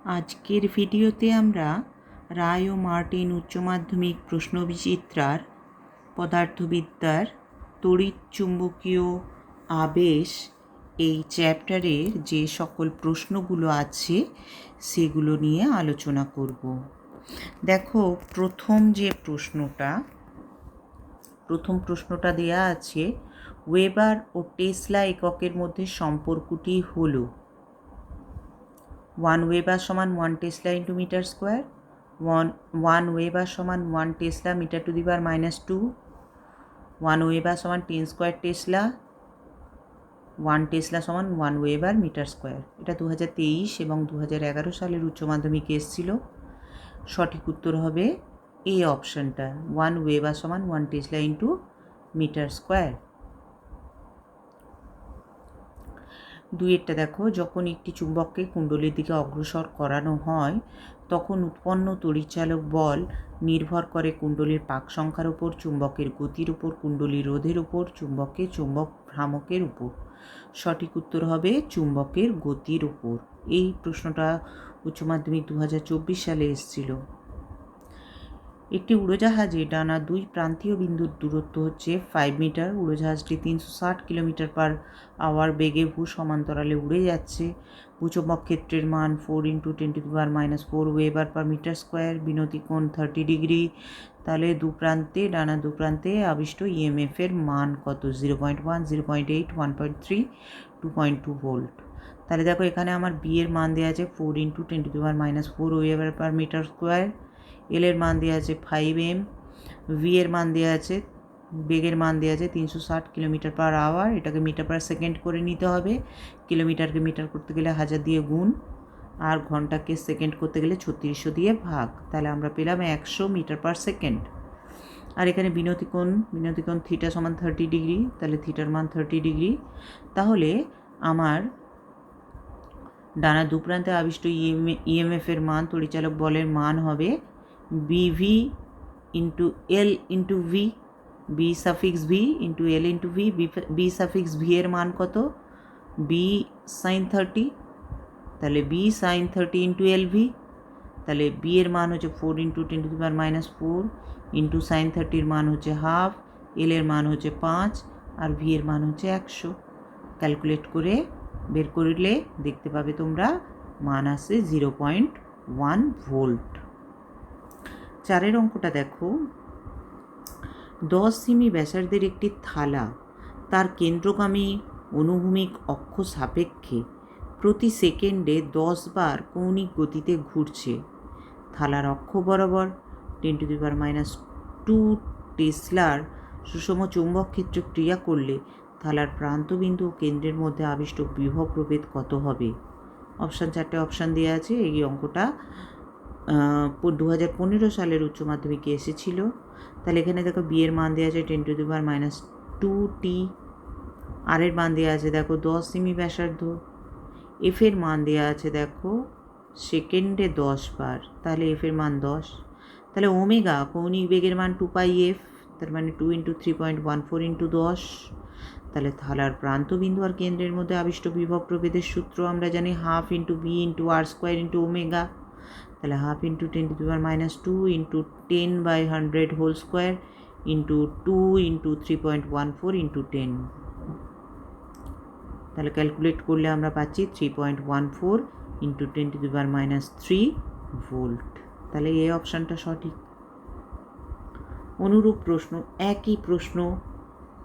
আজকের ভিডিওতে আমরা রায় ও মার্টিন উচ্চ মাধ্যমিক প্রশ্নবিচিত্রার পদার্থবিদ্যার তড়িৎচুম্বকীয় আবেশ এই চ্যাপ্টারের যে সকল প্রশ্নগুলো আছে সেগুলো নিয়ে আলোচনা করব। দেখো, প্রথম প্রশ্নটা দেয়া আছে, ওয়েবার ও টেসলা এককের মধ্যে সম্পর্কটি হলো 1 ওয়েবার সমান 1 tesla into metre square, 1 weber সমান 1 tesla metre to the power -2, 1 weber সমান 10 স্কোয়ার টেসলা, 1 টেসলা সমান 1 ওয়েবার মিটার স্কোয়ার। এটা 2023 এবং 2011 সালের উচ্চ মাধ্যমিকে এসেছিল। সঠিক উত্তর হবে এ অপশানটা, 1 ওয়েবার সমান 1 টেসলা ইন্টু মিটার স্কোয়ার। দুইয়েরটা দেখো, যখন একটি চুম্বককে কুণ্ডলীর দিকে অগ্রসর করানো হয় তখন উৎপন্ন তড়িৎচালক বল নির্ভর করে কুণ্ডলীর পাক সংখ্যার উপর, চুম্বকের গতির উপর, কুণ্ডলীর রোধের উপর, চুম্বক ভ্রামকের উপর। সঠিক উত্তর হবে চুম্বকের গতির উপর। এই প্রশ্নটা উচ্চ মাধ্যমিক 2024 সালে এসেছিল। একটি উড়োজাহাজে ডানা দুই প্রান্তীয় বিন্দুর দূরত্ব হচ্ছে 5 মিটার। উড়োজাহাজটি 360 কিলোমিটার পার আওয়ার বেগে সমান্তরালে উড়ে যাচ্ছে। ভূচুম্বক ক্ষেত্রের মান 4 × 10⁻⁻4 ওয়েবার পার মিটার স্কোয়ার। বিনতি কোণ 30 ডিগ্রি। তাহলে ডানা দু প্রান্তে আবিষ্ট ইএমএফ এর মান কত? 0.1, 0.8, 1.3, 2.2 ভোল্ট। তাহলে দেখো, এখানে আমার বি এর মান দেওয়া আছে 4 × 10⁻⁻4 ওয়েবার পার মিটার স্কোয়ার। এল এর মান দেওয়া আছে 5m, ভি এর মান দেওয়া আছে, বেগের মান দেওয়া আছে 360 কিলোমিটার পার আওয়ার। এটাকে মিটার পার সেকেন্ড করে নিতে হবে। কিলোমিটারকে মিটার করতে গেলে 1000 দিয়ে গুণ, আর ঘন্টাকে সেকেন্ড করতে গেলে 3600 দিয়ে ভাগ। তাহলে আমরা পেলাম 100 মিটার পার সেকেন্ড। আর এখানে বিনতি কোণ থিটা সমান 30 ডিগ্রি। তাহলে থিটার মান 30 ডিগ্রি। তাহলে আমার ডানা দু প্রান্তে আবিষ্ট ইএমএফ এর মান, তড়িৎচালক বলের মান হবে B V into L into V, B suffix V into L into V. B suffix V এর মান কত? B sine 30। তাহলে B sine 30 into L V. তাহলে বি এর মান হচ্ছে 4 × 10⁻⁻4 ইন্টু সাইন 30-র মান হচ্ছে হাফ, এল এর মান হচ্ছে 5, আর ভি এর মান হচ্ছে 100। ক্যালকুলেট করে বের করলে দেখতে পাবে তোমরা মান আসছে 0.1 ভোল্ট। 4 অঙ্কটা দেখো, 10 সেমি ব্যাসার্ধের একটি থালা তার কেন্দ্রগামী অনুভূমিক অক্ষ সাপেক্ষে প্রতি সেকেন্ডে 10 বার কৌণিক গতিতে ঘুরছে। থালার অক্ষ বরাবর 10⁻² টেসলার সুষম চৌম্বক ক্ষেত্র ক্রিয়া করলে থালার প্রান্তবিন্দু ও কেন্দ্রের মধ্যে আবিষ্ট বিভব প্রভেদ কত হবে? অপশান 4টে অপশান দেওয়া আছে। এই অঙ্কটা 2015 সালের উচ্চ মাধ্যমিকে এসেছিল। তাহলে এখানে দেখো, বি এর মান দেওয়া আছে 10⁻²t, আর এর মান দেওয়া আছে দেখো 10 সেমি ব্যাসার্ধ, এফ এর মান দেওয়া আছে দেখো সেকেন্ডে 10 বার, তাহলে এফ এর মান 10। তাহলে ওমেগা কৌণিক বেগের মান 2πf, তার মানে 2 × 3.14 × 10। তাহলে থালার প্রান্তবিন্দু আর কেন্দ্রের মধ্যে আবিষ্ট বিভব প্রভেদের সূত্র আমরা জানি, half into B into R square into omega. তাহলে half into 10⁻² into 10/100 whole square into 2 into 3.14 into 10। তাহলে ক্যালকুলেট করলে আমরা পাচ্ছি 3.14 ইন্টু 10⁻³ ভোল্ট। তাহলে এই অপশানটা সঠিক। অনুরূপ প্রশ্ন, একই প্রশ্ন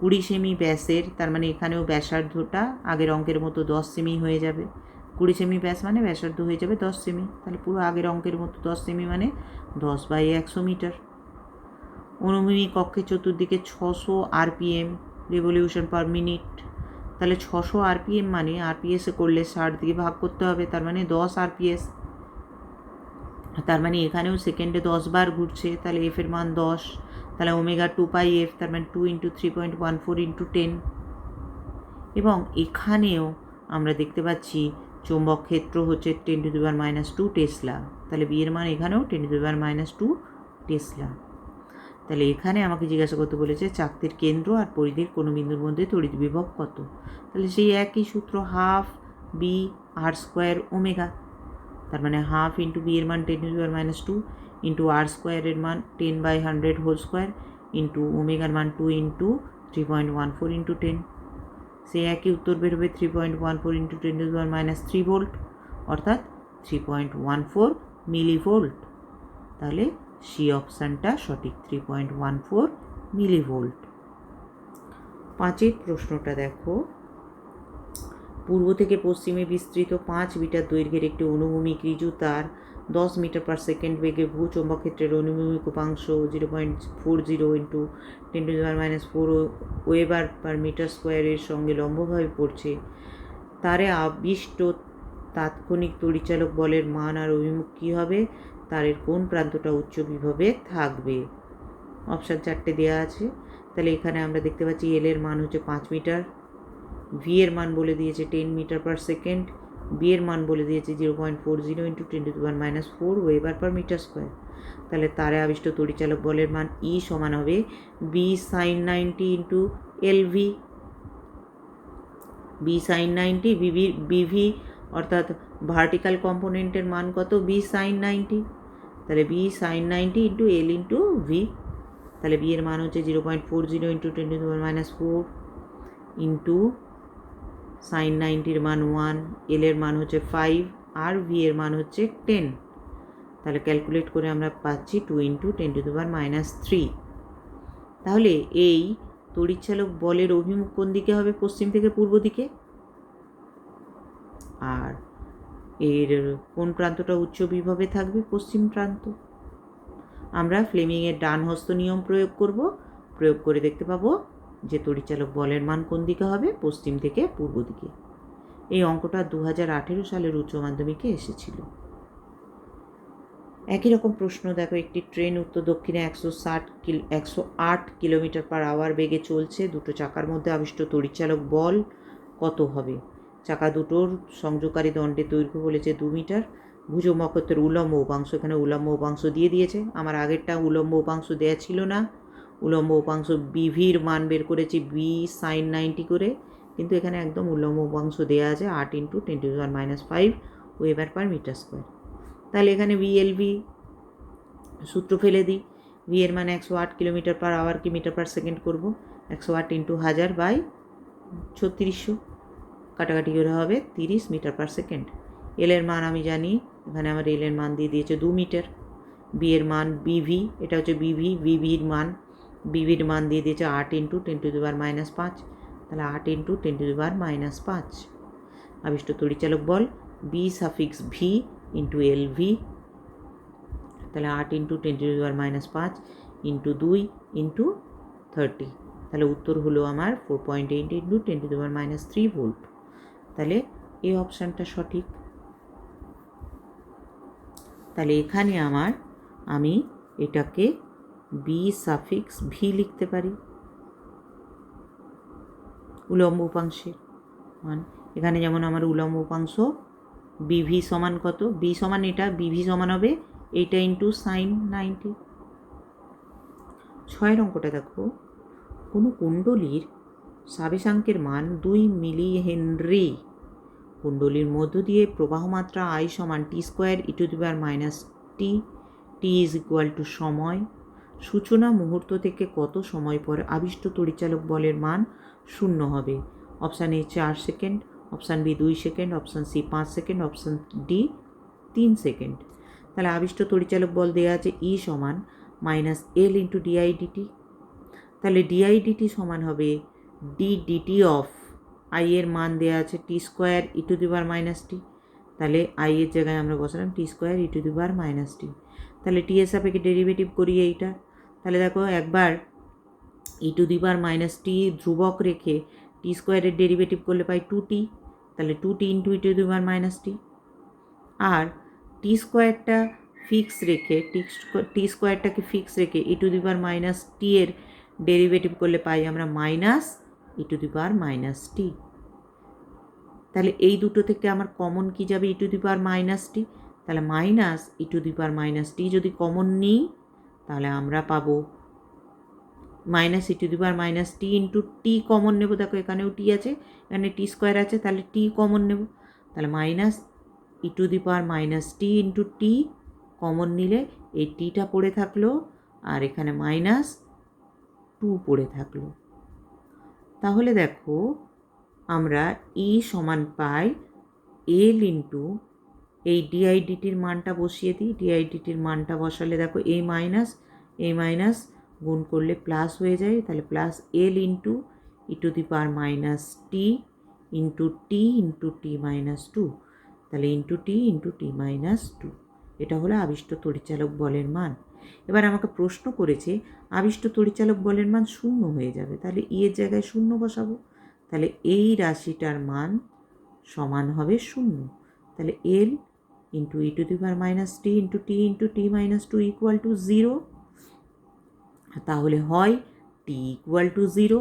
20 সেমি ব্যাসের, তার মানে এখানেও ব্যাসার্ধটা আগের অঙ্কের মতো 10 সেমি হয়ে যাবে। 20 সেমি ব্যাস মানে ব্যাসার্ধ হয়ে যাবে 10 সেমি। তাহলে পুরো আগের অঙ্কের মতো 10 সেমি মানে 10/100 মিটার। অনুভূমিক অক্ষের চতুর্দিকে 600 RPM রেভলিউশন পার মিনিট। তাহলে 600 RPM মানে আরপিএসে করলে 60 দিয়ে ভাগ করতে হবে, তার মানে 10 RPS। তার মানে এখানেও সেকেন্ডে 10 বার ঘুরছে, তাহলে এফ এর মান 10। তাহলে ওমেগা 2πf, তার মানে 2 × 3.14 × 10। এবং এখানেও আমরা দেখতে পাচ্ছি চৌম্বক ক্ষেত্র হচ্ছে 10⁻² টেসলা। তাহলে বি এর মান এখানেও 10⁻² টেসলা। তাহলে এখানে আমাকে জিজ্ঞাসা করতে বলেছে চাকতির কেন্দ্র আর পরিধির কোনো বিন্দুর মধ্যে তড়িৎ বিভব কত। তাহলে সেই একই সূত্র, half B R square omega. তার মানে হাফ ইন্টু বি এর মান 10⁻², ইন্টু আর স্কোয়ারের মান 10/100 হোল স্কোয়ার, ইন্টু ওমেগার মান 2 ইন্টু 3.14 ইন্টু 10। সে একই উত্তর বেরোবে 3.14 ইন্টু 10⁻³ ভোল্ট, অর্থাৎ 3.14 মিলিভোল্ট। তাহলে সি অপশানটা সঠিক, 3.14 মিলিভোল্ট। 5 প্রশ্নটা দেখো, পূর্ব থেকে পশ্চিমে বিস্তৃত 5 মিটার দৈর্ঘ্যের একটি অনুভূমিক ঋজু তার 10 মিটার পার সেকেন্ড বেগে ভূচৌম্বক ক্ষেত্রের অনুভূমিক উপাংশ 0.40 ইন্টু 10⁻⁴ ওয়েবার পার মিটার স্কোয়ারের সঙ্গে লম্বভাবে পড়ছে। তারে আবিষ্ট তাৎক্ষণিক তড়িচালক বলের মান আর অভিমুখ কী হবে? তারের কোন প্রান্তটা উচ্চ বিভবে থাকবে? অপশান 4টে দেওয়া আছে। তাহলে এখানে আমরা দেখতে পাচ্ছি এল এর মান হচ্ছে 5 মিটার, ভি এর মান বলে দিয়েছে 10 মিটার পার সেকেন্ড, বি এর মান বলে দিয়েছে 0.40 into 10⁻⁴ weber per metre square. তাহলে তারে আবিষ্ট তড়িচালক বলের মান ই সমান হবে B sine 90 into L V. B sine 90, B V অর্থাৎ ভার্টিক্যাল কম্পোনেন্টের মান কত? B sine 90। তাহলে B sine 90 into L into V. তাহলে বি এর মান হচ্ছে 0.40 ইন্টু 10⁻⁴ ইন্টু সাইন 90-র মান 1, এল এর মান হচ্ছে 5 আর ভি এর মান হচ্ছে 10। তাহলে ক্যালকুলেট করে আমরা পাচ্ছি 2 ইন্টু 10⁻³ তাহলে এই তড়িৎচালক বলের অভিমুখ কোন দিকে হবে? পশ্চিম থেকে পূর্ব দিকে। আর এর কোন প্রান্তটা উচ্চ বিভবে থাকবে? পশ্চিম প্রান্ত। আমরা ফ্লেমিংয়ের ডান হস্ত নিয়ম প্রয়োগ করব, প্রয়োগ করে দেখতে পাবো যে তড়িৎচালক বলের মান কোন দিকে হবে? পশ্চিম থেকে পূর্ব দিকে। এই অঙ্কটা 2018 সালের উচ্চ মাধ্যমিকে এসেছিল। একই রকম প্রশ্ন দেখো, একটি ট্রেন উত্তর দক্ষিণে 108 কিলোমিটার পার আওয়ার বেগে চলছে। দুটো চাকার মধ্যে আবিষ্ট তড়িৎচালক বল কত হবে? চাকা দুটোর সংযোগকারী দণ্ডের দৈর্ঘ্য বলেছে 2 মিটার। ভুজৌম্বক ক্ষেত্রের উলম্ব উপাংশ, এখানে উলম্ব উপাংশ দিয়ে দিয়েছে। আমার আগেরটা উলম্ব উপাংশ দেওয়া ছিল না। উলম্ব উপাংশ বিভির মান বের করেছি বি সাইন 90 করে, কিন্তু এখানে একদম উলম্ব উপাংশ দেওয়া আছে 8 into 10⁻⁵ weber per metre square. তাহলে এখানে ভিএলভি সূত্র ফেলে দিই। ভি এর মানে 108 কিলোমিটার পার আওয়ার কি মিটার পার সেকেন্ড করবো, 108 ইন্টু 1000 বাই 3600, কাটাকাটি করে হবে 30 মিটার পার সেকেন্ড। এল এর মান আমি জানি, এখানে আমার এল এর মান দিয়ে দিয়েছে 2 মিটার। বি এর মান বিভি, এটা হচ্ছে বিভির মান দিয়ে দিয়েছে 8 ইন্টু 10⁻⁵, তাহলে 8 ইন্টু 10⁻⁵। আবিষ্ট তড়িৎচালক বল B suffix V into L V, তাহলে 8 ইন্টু 10⁻⁵ ইন্টু 2 ইন্টু 30, তাহলে উত্তর হলো আমার 4.8 ইন্টু 10⁻³ ভোল্ট। তাহলে এই অপশানটা সঠিক। তাহলে এখানে আমি এটাকে বি সাফিক্স ভি লিখতে পারি, উলম্ব উপাংশের মান। এখানে যেমন আমার উলম্ব উপাংশ বিভি সমান কত? বি সমান এটা, বিভি সমান হবে এইটা ইন্টু সাইন 90। 6 অঙ্কটা দেখো, কোনো কুণ্ডলীর সাবেশাঙ্কের মান 2 মিলি হেনরি। কুণ্ডলীর মধ্য দিয়ে প্রবাহমাত্রা I সমান t² e⁻t, t is equal to সময়। সূচনা মুহূর্ত থেকে কত সময় পর আবিষ্ট তড়িৎচালক বলের মান 0 হবে? Option A 4 second, option B 2 second, option C 5 second, option D 3 second. তাহলে আবিষ্ট তড়িৎচালক বল দেওয়া আছে ই সমান -L ইন্টু DI/dt। তাহলে DI/dt সমান হবে d/dt অফ I এর মান দেওয়া আছে t² e⁻t, তাহলে I এর জায়গায় আমরা বসালাম t² e⁻t। তাহলে t এর সাপেক্ষে ডেরিভেটিভ করি এইটা। তাহলে দেখো একবার e⁻t ধ্রুবক রেখে t² এর ডেরিভেটিভ করলে পাই 2t, তাহলে 2t ইন্টু e⁻t। আর t²টা ফিক্স রেখে t²টাকে ফিক্স রেখে e⁻t এর ডেরিভেটিভ করলে পাই আমরা -e⁻t। তাহলে এই দুটো থেকে আমার কমন কি যাবে? e⁻t। তাহলে -e⁻t যদি কমন নিই তাহলে আমরা পাবো -e⁻t ইন্টু টি কমন নেব। দেখো এখানেও টি আছে, এখানে t² আছে, তাহলে টি কমন নেব, তাহলে e⁻t ইন্টু টি, কমন নিলে এই টিটা পড়ে থাকলো আর এখানে -2 পড়ে থাকলো। তাহলে দেখো আমরা ই সমান পাই এল ইন্টু এই ডিআইডিটির মানটা বসিয়ে দিই। ডিআইডিটির মানটা বসালে দেখো এই মাইনাস গুণ করলে প্লাস হয়ে যায়, তাহলে plus L into e⁻t into t-2, তাহলে ইন্টু t-2। এটা হলো আবিষ্ট তড়িৎচালক বলের মান। এবার আমাকে প্রশ্ন করেছে আবিষ্ট তড়িৎচালক বলের মান 0 হয়ে যাবে, তাহলে এর জায়গায় 0 বসাবো, তাহলে এই রাশিটার মান সমান হবে 0। তাহলে L into e⁻t into t-2 equal to 0। তাহলে হয় t ইকুয়াল টু 0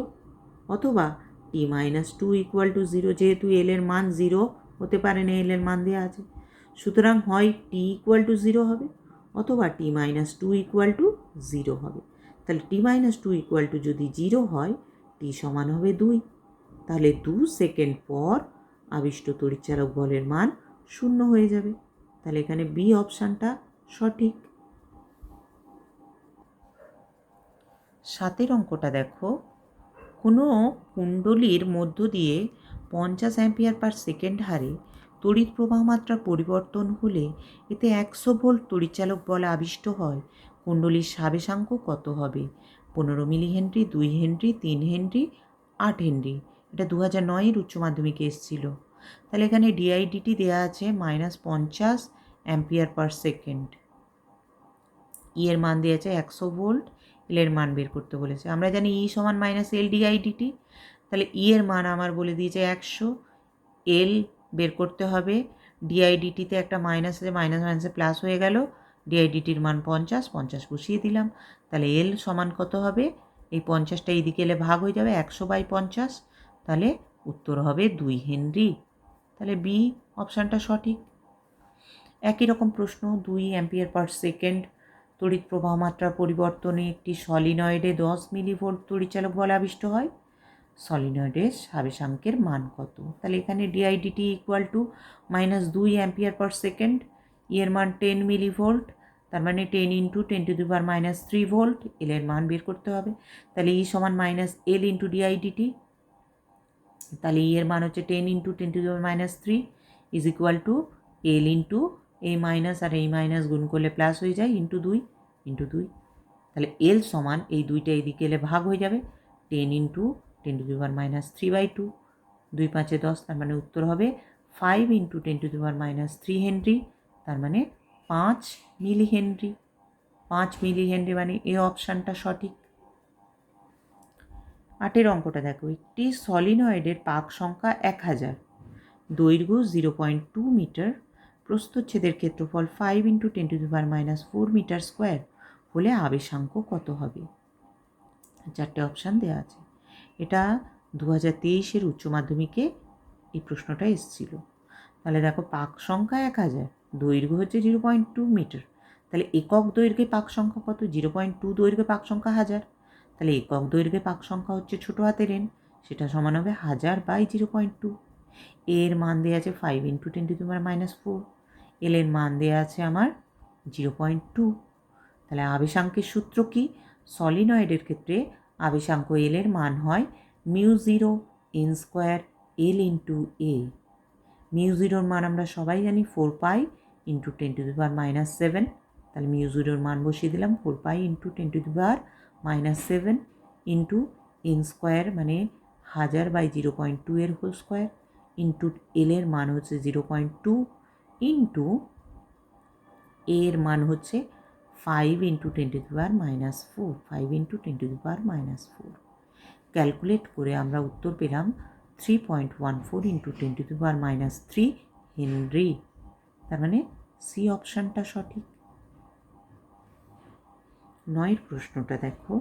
অথবা t-2 ইকুয়াল টু 0। যেহেতু এল এর মান 0 হতে পারে না, এল এর মান দেওয়া আছে, সুতরাং হয় t ইকুয়াল টু 0 হবে অথবা t-2 ইকুয়াল টু 0 হবে। তাহলে t-2 ইকুয়াল টু যদি 0 হয়, t সমান হবে 2। তাহলে 2 সেকেন্ড পর আবিষ্ট তড়িৎচালক বলের মান 0 হয়ে যাবে। তাহলে এখানে বি অপশানটা সঠিক। 7 অঙ্কটা দেখো, কোনো কুণ্ডলীর মধ্য দিয়ে 50 অ্যাম্পিয়ার পার সেকেন্ড হারে তড়িৎ প্রবাহ মাত্রার পরিবর্তন হলে এতে 100 ভোল্ট তড়িৎচালক বল আবিষ্ট হয়। কুণ্ডলীর স্বাবেশাঙ্ক কত হবে? 15 মিলি হেনরি, 2 হেনরি, 3 হেনরি, 8 হেনরি। এটা 2009-এর উচ্চ মাধ্যমিকে এসেছিল। তাহলে এখানে ডিআইডিটি দেওয়া আছে -50 অ্যাম্পিয়ার পার সেকেন্ড, ই এর মান দেওয়া আছে 100 ভোল্ট, এল এর মান বের করতে বলেছে। আমরা জানি ই সমান -এল ডিআইডিটি, তাহলে ই এর মান আমার বলে দিয়েছে 100, এল বের করতে হবে। ডিআইডিটিতে একটা মাইনাস আছে, মাইনাসে প্লাস হয়ে গেল, ডিআইডিটির মান 50 বসিয়ে দিলাম। তাহলে এল সমান কত হবে? এই 50টা এইদিকে এলে ভাগ হয়ে যাবে 100/50, তাহলে উত্তর হবে 2 হেনরি। তাহলে বি অপশানটা সঠিক। একই রকম প্রশ্ন, 2 অ্যাম্পিয়ার পার সেকেন্ড তড়িৎ প্রবাহ মাত্রার পরিবর্তনে একটি সলিনয়েডে 10 মিলিভোল্ট তড়িৎচালক বল আবিষ্ট হয়। সলিনয়েডের স্বাবেশাঙ্কের মান কত? তাহলে এখানে d i d t equal to -2 ampere per second, এর মান 10 মিলিভোল্ট, তার মানে 10 ইন্টু 10⁻³ ভোল্ট, এল এর মান বের করতে হবে। তাহলে ই সমান -এল ইন্টু ডিআইডিটি, তাহলে ই এর মান হচ্ছে 10 into 10⁻³ is equal to L into এই মাইনাস আর এই মাইনাস গুণ করলে প্লাস হয়ে যায় ইন্টু 2। তাহলে এল সমান এই 2টা এদিকে এলে ভাগ হয়ে যাবে 10 ইন্টু 10⁻³/2, 2 5 10, তার মানে উত্তর হবে 5 ইন্টু 10⁻³ হেনরি, তার মানে 5 মিলি হেনরি। 5 মিলি হেনরি মানে এ অপশানটা সঠিক। 8 অঙ্কটা দেখো, একটি সলিনয়েডের পাক সংখ্যা 1000, দৈর্ঘ্য 0.2 মিটার, প্রস্থচ্ছেদের ক্ষেত্রফল 5 ইন্টু 10⁻⁴ মিটার স্কোয়ার হলে আবেশাঙ্ক কত হবে? 4টে অপশান দেওয়া আছে। এটা 2023-এর উচ্চ মাধ্যমিকে এই প্রশ্নটা এসেছিল। তাহলে দেখো পাক সংখ্যা 1000, দৈর্ঘ্য হচ্ছে 0.2 মিটার, তাহলে একক দৈর্ঘ্যে পাক সংখ্যা কত? 0.2 দৈর্ঘ্যে পাক সংখ্যা 1000, তাহলে একক দৈর্ঘ্যে পাক সংখ্যা হচ্ছে ছোটো হাতের n, সেটা সমান হবে 1000/0.2। এর মান দেওয়া আছে 5 ইন্টু 10⁻⁴, এল এর মান দেওয়া আছে আমার 0.2। তাহলে আবেশাঙ্কের সূত্র কি? সলিনয়েডের ক্ষেত্রে আবেশাঙ্ক এল এর মান হয় μ0 n² এল ইন্টু এ। μ0-র মান আমরা সবাই জানি 4π ইন্টু 10⁻⁷, তাহলে μ0-র মান বসিয়ে দিলাম 4π ইন্টু 10⁻⁷ ইন্টু n² মানে 1000/0.2 এর হোল স্কোয়ার ইন্টু এল এর মান হচ্ছে 0.2 ইন্টু এর মান হচ্ছে 5 ইন্টু 10⁻⁴, 5 ইন্টু 10⁻⁴। ক্যালকুলেট করে আমরা উত্তর পেলাম 3.14 ইন্টু 10⁻³ হেনরি, তার মানে সি অপশানটা সঠিক। 9 প্রশ্নটা দেখো,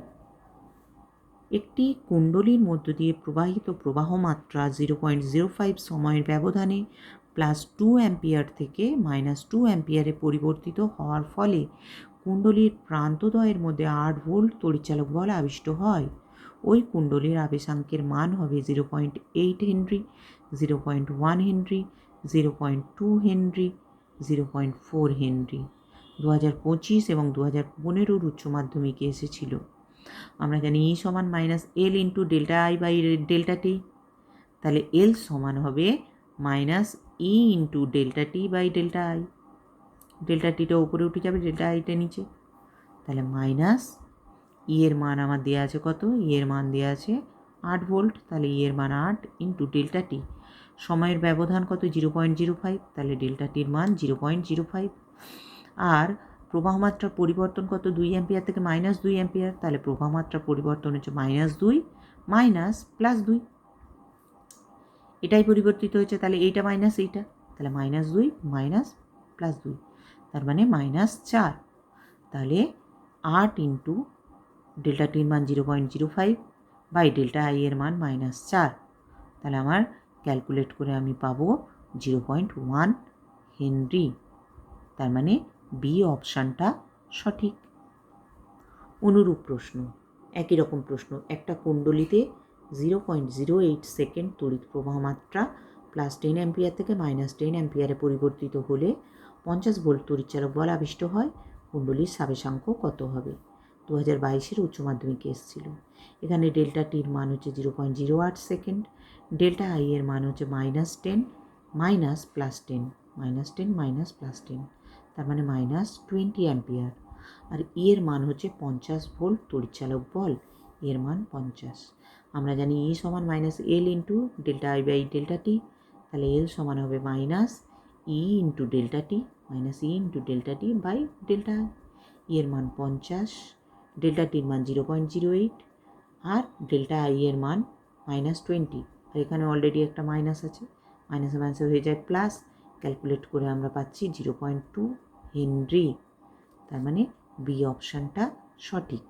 একটি কুণ্ডলীর মধ্য দিয়ে প্রবাহিত প্রবাহ মাত্রা 0.05 সময়ের ব্যবধানে +2 অ্যাম্পিয়ার থেকে -2 অ্যাম্পিয়ারে পরিবর্তিত হওয়ার ফলে কুণ্ডলীর প্রান্তদ্বয়ের মধ্যে 8 ভোল্ট তড়িৎচালক বল আবিষ্ট হয়। ওই কুণ্ডলীর আবেশাঙ্কের মান হবে 0.8 হেনরি, 0.1 হেনরি, 0.2 হেনরি, 0.4 হেনরি। 2025 এবং 2015 উচ্চ মাধ্যমিকে এসেছিল। আমরা জানি ই সমান minus L into delta I by delta T, তাহলে এল সমান হবে minus E into delta T by delta I. Delta টিটা উপরে উঠে যাবে, ডেল্টা আইটা নিচে, তাহলে মাইনাস ই এর মান আমার দেওয়া আছে কত, ই এর মান দেওয়া আছে 8 ভোল্ট, তাহলে ই এর মান 8 ইন্টু ডেল্টা টি, সময়ের ব্যবধান কত 0.05, তাহলে ডেল্টা টির মান 0.05। আর প্রবাহ মাত্রার পরিবর্তন কত 2 অ্যাম্পিয়ার থেকে -2 অ্যাম্পিয়ার, তাহলে প্রবাহ মাত্রার পরিবর্তন হচ্ছে -2 মাইনাস +2, এটাই পরিবর্তিত হয়েছে, তাহলে এইটা মাইনাস এইটা, তাহলে -2 মাইনাস +2, তার মানে -4। তাহলে 8 ইন্টু ডেল্টা টির মান 0.05 বাই ডেল্টা আই এর মান -4, তাহলে আমার ক্যালকুলেট করে আমি পাবো 0.1 হেনরি। তার মানে বি অপশানটা সঠিক। অনুরূপ প্রশ্ন, একই রকম প্রশ্ন, একটা কুণ্ডলিতে 0.08 সেকেন্ড তড়িৎ প্রবাহ মাত্রা +10 অ্যাম্পিয়ার থেকে -10 অ্যাম্পিয়ারে পরিবর্তিত হলে 50 ভোল্ট তড়িৎচালক বল আবিষ্ট হয়, কুণ্ডলীর সাবেশাঙ্ক কত হবে? 2022 উচ্চ মাধ্যমিকে এসেছিল। এখানে ডেল্টা টির মান হচ্ছে 0.08 সেকেন্ড, ডেল্টা আই এর মান হচ্ছে -10 মাইনাস +10, -10 মাইনাস +10, তার মানে -20 অ্যাম্পিয়ার। আর ই এর মান হচ্ছে 50 ভোল্ট তড়িৎচালক বল, এর মান 50। আমরা জানি ই সমান minus L into delta I by delta T, তাহলে এল সমান হবে minus E into delta T, minus E into delta T by delta I. এর মান 50, ডেল্টা টির মান 0.08 আর ডেল্টা আই এর মান -20, আর এখানে অলরেডি একটা মাইনাস আছে, মাইনাসে মাইনাসে হয়ে যায় প্লাস, ক্যালকুলেট করে আমরা পাচ্ছি 0.2 হেনরি। তার মানে বি অপশানটা সঠিক।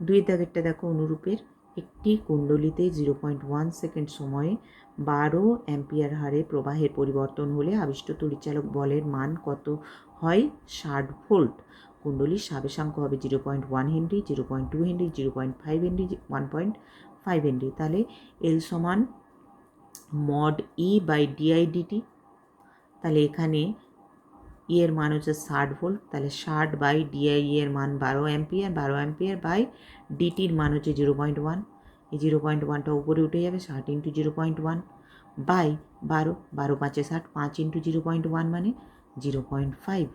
2 দাগেরটা দেখো অনুরূপের, একটি কুণ্ডলিতে 0.1 সেকেন্ড সময়ে 12 অ্যাম্পিয়ার হারে প্রবাহের পরিবর্তন হলে আবিষ্ট তড়িৎচালক বলের মান কত হয়? 60 ভোল্ট। কুণ্ডলীর সাবেশাঙ্ক হবে 0.1 হেনরি, 0.2 হেনরি, 0.5 হেনরি, 1.5 হেনরি। তাহলে এল সমান mod E by D I D T, তাহলে এখানে ই এর মান হচ্ছে 60 ভোল্ট, তাহলে 60 বাই ডিআই এর মান 12 অ্যাম্পিয়ার, 12 অ্যাম্পিয়ার বাই ডিটির মান হচ্ছে 0.1, এই 0.1টা উপরে উঠে যাবে, 60 ইন্টু 0.1 বাই 12, 12 5 60, 5 ইন্টু 0.1 মানে 0.5,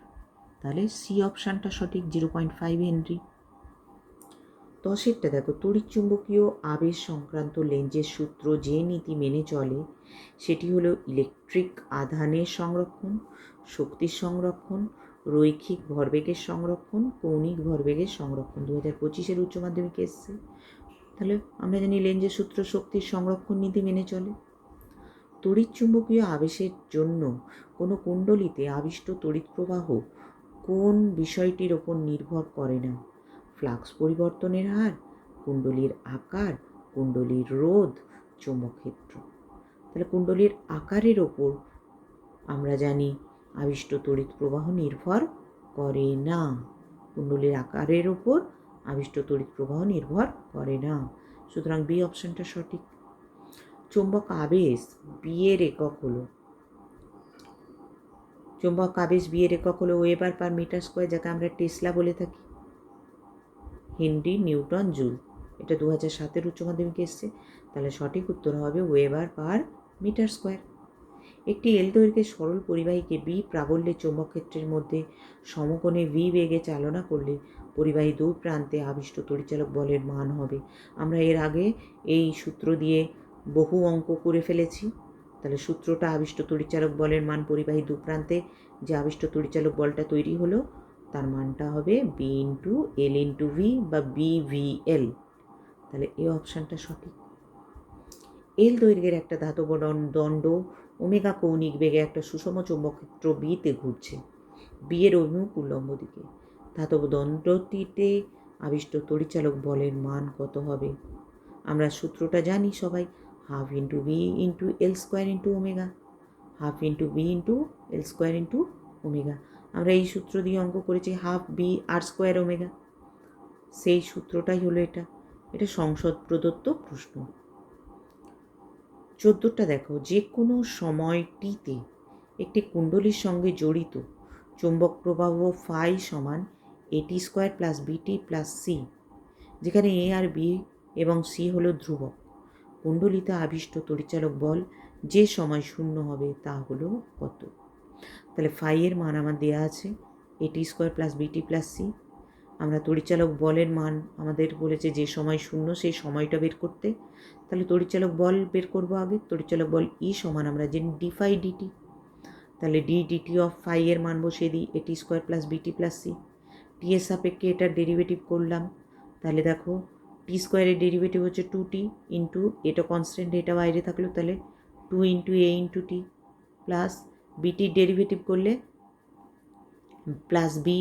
তাহলে সি অপশানটা সঠিক, 0.5 হেনরি। 10-এরটা দেখো, তড়িৎচুম্বকীয় আবেশ সংক্রান্ত লেঞ্জের সূত্র যে নীতি মেনে চলে সেটি হলো ইলেকট্রিক আধানের সংরক্ষণ, শক্তির সংরক্ষণ, রৈখিক ভরবেগের সংরক্ষণ, কৌণিক ভরবেগের সংরক্ষণ। 2025 উচ্চ মাধ্যমিকে এসছে। তাহলে আমরা জানি লেঞ্জের সূত্র শক্তির সংরক্ষণ নীতি মেনে চলে। তড়িৎচুম্বকীয় আবেশের জন্য কোনো কুণ্ডলিতে আবিষ্ট তড়িৎ প্রবাহ কোন বিষয়টির ওপর নির্ভর করে না? ফ্লাক্স পরিবর্তনের হার, কুণ্ডলীর আকার, কুণ্ডলীর রোধ, চৌম্বকক্ষেত্র। তাহলে কুণ্ডলীর আকারের ওপর আমরা জানি আবিষ্ট তড়িৎ প্রবাহ নির্ভর করে না, কুণ্ডলীর আকারের ওপর আবিষ্ট তড়িৎ প্রবাহ নির্ভর করে না, সুতরাং বি অপশনটা সঠিক। চৌম্বক আবেশ বি এর একক হলো, চৌম্বক আবেশ বি এর একক হলো ওয়েবার পার মিটার স্কোয়ার, যাকে আমরা টেসলা বলে থাকি, হেনরি, নিউটন, জুল। এটা 2007 উচ্চ মাধ্যমিকে এসছে, তাহলে সঠিক উত্তর হবে ওয়েবার পার মিটার স্কোয়ার। একটি এল দৈর্ঘ্যের সরল পরিবাহীকে বি প্রাবল্যের চৌম্বকক্ষেত্রের মধ্যে সমকোণে ভি বেগে চালনা করলে পরিবাহী দুই প্রান্তে আবিষ্ট তড়িৎচালক বলের মান হবে। আমরা এর আগে এই সূত্র দিয়ে বহু অঙ্ক করে ফেলেছি। তাহলে সূত্রটা আবিষ্ট তড়িৎচালক বলের মান পরিবাহী দু প্রান্তে যে আবিষ্ট তড়িৎচালক বলটা তৈরি হলো তার মানটা হবে B into L into V বা বিভিএল। তাহলে এই অপশানটা সঠিক। এল দৈর্ঘ্যের একটা ধাতব দণ্ড ওমেগা কৌণিক বেগে একটা সুষম চৌম্বকক্ষেত্র বিতে ঘুরছে, বি এর অভিমুখ উল্লম্ব দিকে। ধাতব দণ্ডটিতে আবিষ্ট তড়িৎচালক বলের মান কত হবে? আমরা সূত্রটা জানি সবাই, half into B into L square into omega, half into B into L square into omega. আমরা এই সূত্র দিয়ে অঙ্ক করেছি half B R square omega, সেই সূত্রটাই হলো এটা। এটা সংসদ প্রদত্ত প্রশ্ন। 14টা দেখো, যে কোনো সময় টিতে একটি কুণ্ডলীর সঙ্গে জড়িত চৌম্বক প্রবাহ ফাই সমান এটি স্কোয়ার প্লাস বিটি প্লাস সি, যেখানে এ আর বি এবং সি হলো ধ্রুবক। কুণ্ডলিতে আবিষ্ট তড়িৎচালক বল যে সময় শূন্য হবে তা হলো কত? তাহলে ফাই এর মান আমার দেওয়া আছে এটি স্কোয়ার প্লাস বিটি প্লাস সি। আমরা তড়িৎচালক বলের মান আমাদের বলেছে যে সময় শূন্য সেই সময়টা বের করতে। তাহলে তড়িৎচালক বল বের করবো আগে। তড়িৎচালক বল ই সমান আমরা জানি ডি ফাই ডিটি। তাহলে ডি ডিটি অফ ফাই এর মান বসিয়ে দিই এটি স্কোয়ার প্লাস বিটি প্লাস সি। টি এর সাপেক্ষে এটার ডেরিভেটিভ করলাম। তাহলে দেখো টি স্কোয়ারের ডেরিভেটিভ হচ্ছে 2t ইন্টু এটা কনস্ট্যান্ট, এটা বাইরে থাকলো, তাহলে 2 into A into T plus বিটির ডেরিভেটিভ করলে প্লাস বি।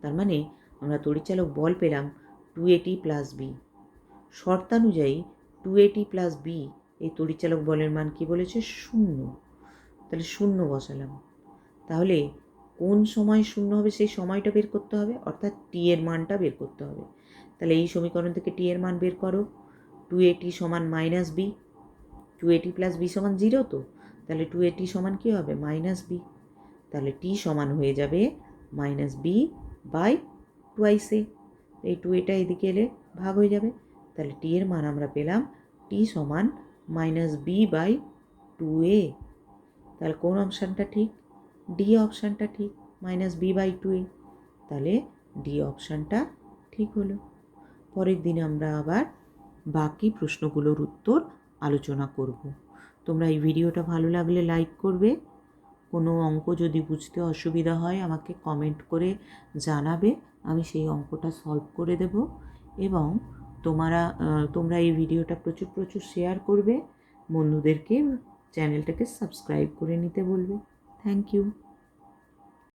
তার মানে আমরা তড়িৎচালক বল পেলাম 2at প্লাস বি। শর্তানুযায়ী 2at প্লাস বি এই তড়িৎচালক বলের মান কি বলেছে? শূন্য। তাহলে শূন্য বসালাম। তাহলে কোন সময় শূন্য হবে সেই সময়টা বের করতে হবে, অর্থাৎ টি এর মানটা বের করতে হবে। তাহলে এই সমীকরণ থেকে টি এর মান বের করো। 2at সমান minus B, 2at plus B সমান 0 তো, তাহলে 2at সমান কী হবে? Minus B. তাহলে টি সমান হয়ে যাবে minus B by twice A. এই 2 এটা এদিকে এলে ভাগ হয়ে যাবে। তাহলে টি এর মান আমরা পেলাম টি সমান মাইনাস বি বাই 2a। তাহলে কোন অপশানটা ঠিক? ডি অপশানটা ঠিক, মাইনাস বি বাই 2a। তাহলে ডি অপশানটা ঠিক হলো। পরের দিন আমরা আবার বাকি প্রশ্নগুলোর উত্তর আলোচনা করব। তোমরা এই ভিডিওটা ভালো লাগলে লাইক করবে। কোনো অঙ্ক যদি বুঝতে অসুবিধা হয় আমাকে কমেন্ট করে জানাবে, আমি সেই অঙ্কটা সলভ করে দেব। এবং তোমরা এই ভিডিওটা প্রচুর শেয়ার করবে, বন্ধুদেরকে চ্যানেলটাকে সাবস্ক্রাইব করে নিতে বলবে। Thank you.